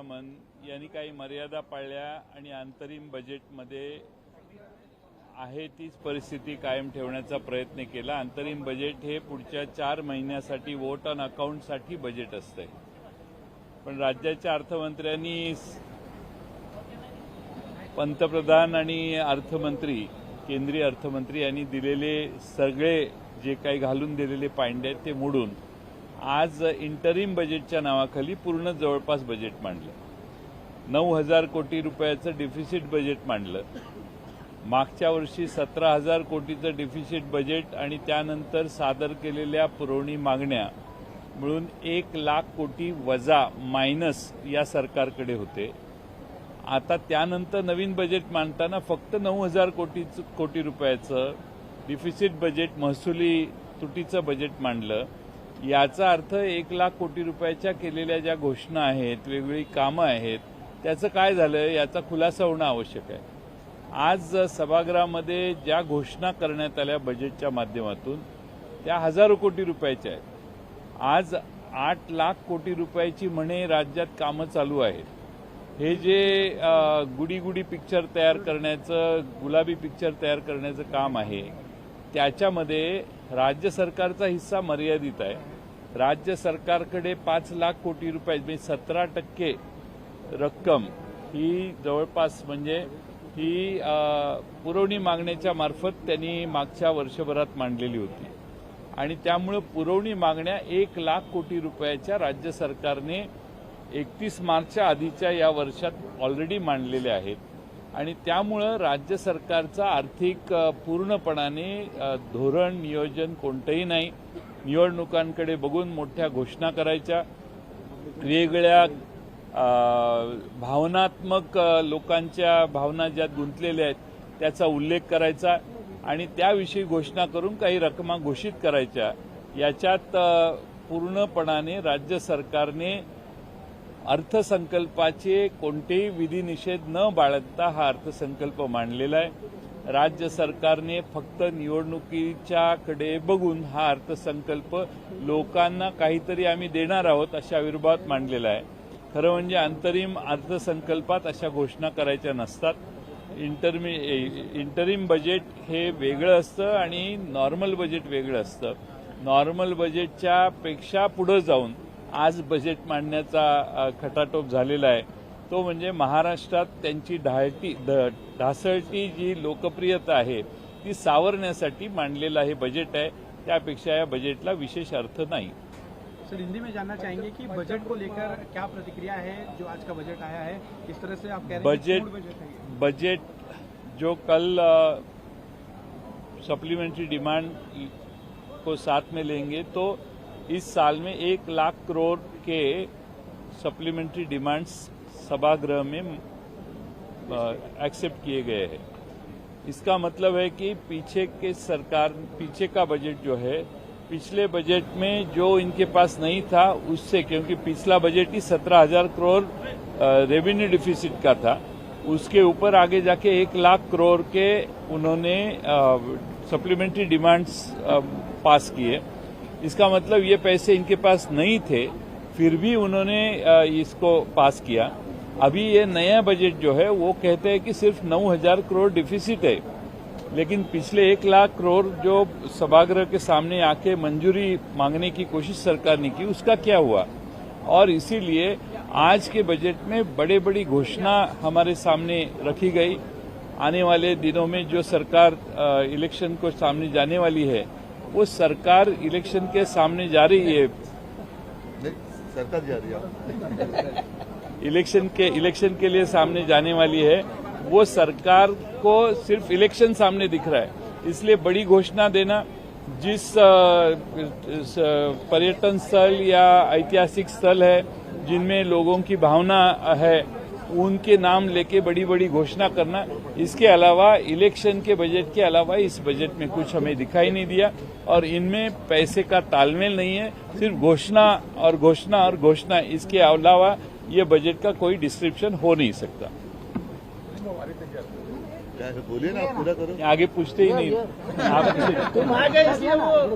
मन यांनी काही मर्यादा पाळल्या आणि अंतरिम बजेटमध्ये आहे तीच परिस्थिती कायम ठेवण्याचा प्रयत्न केला। अंतरिम बजेट हे पुढच्या 4 महिन्यासाठी वोट ऑन अकाउंटसाठी बजेट असते, पण राज्याच्या अर्थमंत्र्यांनी पंतप्रधान आणि अर्थमंत्री केंद्रीय अर्थमंत्री यांनी दिलेले सगळे जे काही घालून दिलेले पायंडे आहेत ते मोडून आज इंटरिम बजेटच्या नावाखाली पूर्ण जवळपास बजेट मांडलं। 9,000 कोटी रुपयाचं डिफिसिट बजेट मांडलं। मागच्या वर्षी 17,000 कोटीचं डिफिसिट बजेट आणि त्यानंतर सादर केलेल्या पुरवणी मागण्या मिळून 1,00,000 कोटी वजा मायनस या सरकारकडे होते। आता त्यानंतर नवीन बजेट मांडताना फक्त 9,000 कोटी रुपयाचं डिफिसिट बजेट महसुली तुटीचं बजेट मांडलं। याचा अर्थ 1,00,000 कोटी रुपयाच्या केलेल्या ज्या घोषणा आहेत, वेगवेगळी कामं आहेत, त्याचं काय झालं याचा खुलासा होणं आवश्यक आहे। आज सभागृहामध्ये ज्या घोषणा करण्यात आल्या बजेटच्या माध्यमातून त्या हजारो कोटी रुपयाच्या आहेत। आज 8,00,000 कोटी रुपयाची म्हणे राज्यात कामं चालू आहेत। हे जे गुडी पिक्चर तयार करण्याचं, गुलाबी पिक्चर तयार करण्याचं काम आहे, त्याच्यामध्ये राज्य सरकारचा हिस्सा मर्यादित आहे। राज्य सरकारकडे 5,00,000 कोटी रुपये म्हणजे 17% रक्कम ही जवळपास म्हणजे ही पुरवणी मागण्याच्या मार्फत त्यांनी मागच्या वर्षभरात मांडलेली होती आणि त्यामुळे पुरवणी मागण्या 1,00,000 कोटी रुपयाच्या राज्य सरकारने 31 मार्चच्या आधीच्या या वर्षात ऑलरेडी मांडलेल्या आहेत आणि त्यामुळं राज्य सरकारचा आर्थिक पूर्णपणाने धोरण नियोजन कोणतंही नाही। निवडणुकांकडे बघून मोठ्या घोषणा करायच्या, वेगवेगळ्या भावनात्मक लोकांच्या भावना ज्यात गुंतलेल्या आहेत त्याचा उल्लेख करायचा आणि त्याविषयी घोषणा करून काही रकमा घोषित करायच्या। याच्यात पूर्णपणाने राज्य सरकारने अर्थसंकल्पाचे कोणतेही विधिनिषेध न बाळगता हा अर्थसंकल्प मांडलेला आहे। राज्य सरकारने फक्त निवडणुकीच्याकडे बघून हा अर्थसंकल्प लोकांना काहीतरी आम्ही देणार आहोत अशा विभागात मांडलेला आहे। खरं म्हणजे अंतरिम अर्थसंकल्पात अशा घोषणा करायच्या नसतात। इंटरिम बजेट हे वेगळं असतं आणि नॉर्मल बजेट वेगळं असतं। नॉर्मल बजेटच्या पेक्षा पुढे जाऊन आज बजेट मांडण्याचा खटाटोप झालेला आहे, तो म्हणजे महाराष्ट्रात त्यांची ढासळती जी लोकप्रियता आहे ती सावरण्यासाठी मांडलेलं हे बजेट आहे। त्यापेक्षा या बजेटला विशेष अर्थ नाही। सर, हिंदी में जानना चाहेंगे कि बजट को लेकर क्या प्रतिक्रिया है? जो आज का बजट आया है, किस तरह से आप कह रहे हैं बजट जो कल सप्लीमेंट्री डिमांड को साथ में लेंगे तो इस साल में 1,00,000 करोड़ के सप्लीमेंट्री डिमांड्स सभागृह में एक्सेप्ट किए गए हैं। इसका मतलब है कि पीछे का बजट जो है, पिछले बजट में जो इनके पास नहीं था उससे, क्योंकि पिछला बजट ही 17,000 करोड़ रेवेन्यू डिफिसिट का था, उसके ऊपर आगे जाके 1,00,000 करोड़ के उन्होंने सप्लीमेंट्री डिमांड्स पास किए। इसका मतलब ये पैसे इनके पास नहीं थे, फिर भी उन्होंने इसको पास किया। अभी ये नया बजट जो है वो कहते हैं कि सिर्फ 9,000 करोड़ डिफिसिट है, लेकिन पिछले 1,00,000 करोड़ जो सभागृह के सामने आके मंजूरी मांगने की कोशिश सरकार ने की, उसका क्या हुआ? और इसीलिए आज के बजट में बड़ी घोषणा हमारे सामने रखी गई। आने वाले दिनों में जो सरकार इलेक्शन को सामने जाने वाली है, वो सरकार इलेक्शन के सामने जा रही है, सरकार जा रही है इलेक्शन के लिए सामने जाने वाली है। वो सरकार को सिर्फ इलेक्शन सामने दिख रहा है, इसलिए बड़ी घोषणा देना, जिस पर्यटन स्थल या ऐतिहासिक स्थल है जिनमें लोगों की भावना है, उनके नाम लेके बड़ी घोषणा करना, इसके अलावा इलेक्शन के बजट के अलावा इस बजट में कुछ हमें दिखाई नहीं दिया और इनमें पैसे का तालमेल नहीं है। सिर्फ घोषणा, इसके अलावा ये बजट का कोई डिस्क्रिप्शन हो नहीं सकता। बोलिए ना, पूरा करो। आगे पूछते ही नहीं। तुम आ गए इसलिए वो